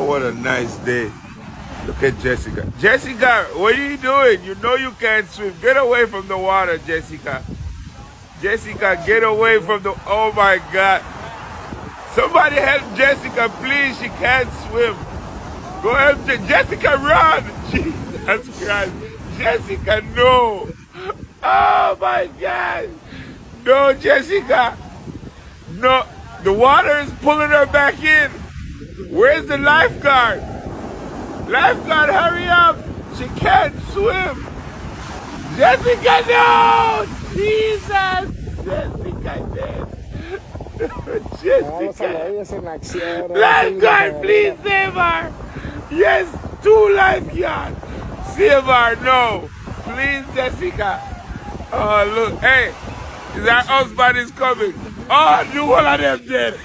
what a nice day. Look at Jessica. Jessica, what are you doing? You know you can't swim. Get away from the water, Jessica. Jessica, get away from the... Oh, my God. Somebody help Jessica, please. She can't swim. Go help Jessica, run. Jesus Christ. Jessica, no. Oh, my God. No, Jessica. No. The water is pulling her back in. Where's the lifeguard? Lifeguard, hurry up! She can't swim! Jessica, no! Jesus! Jessica dead! Jessica! Lifeguard, please save her! Yes, 2 lifeguards! Save her, no! Please, Jessica! Oh, look, hey! That husband is coming! Oh, the one of them dead!